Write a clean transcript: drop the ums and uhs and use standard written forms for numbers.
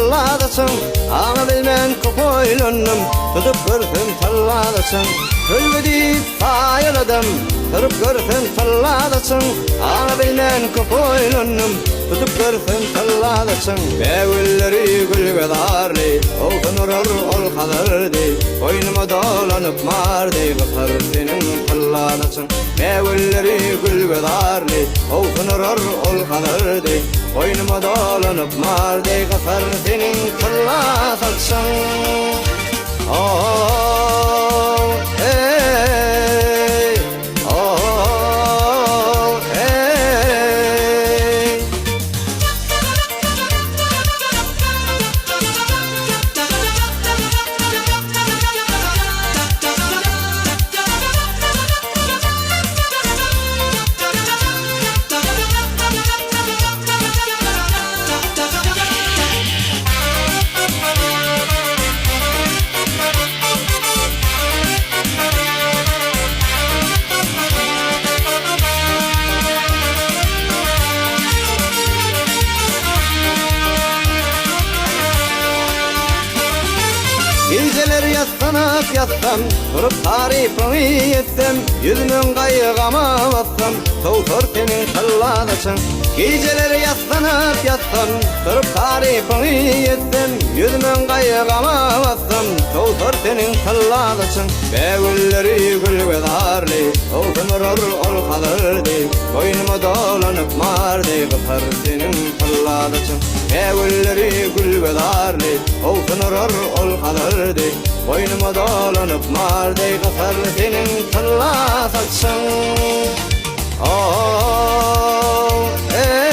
talladasın. Ana bilmen kopoylunum, tutup görsün talladasın. Kölge deyip sayaladım, tutup görsün talladasın. Ana bilmen kopoylunum, tutup görsün talladasın. Begülleri gülgedarli, olsun urur ol kadardi. Boynuma dolanıp mardi, kısar senin talladasın. Begülleri gülgedarli, olsun urur ol kadardi. Boynuma dolanıp mardi, kısar senin talladasın. Oh, hey, oh, hey. Geceler yaslanıp yatsam, durup tarifini etsem, yüzümün kaygama bassam, soğutur senin talladasın. Geceler yaslanıp yatsam, durup tarifini etsem, yüzümün kaygama bassam, soğutur senin talladasın. Begülleri gülgedarli, olsun urur ol kalırdi. Boynuma dolanıp mardi, kısar senin talladasın. Begülleri gülgedarli, olsun urur ol kalırdi. Boynuma dolanıp mardi, kısar senin talladasın. Oh, hey.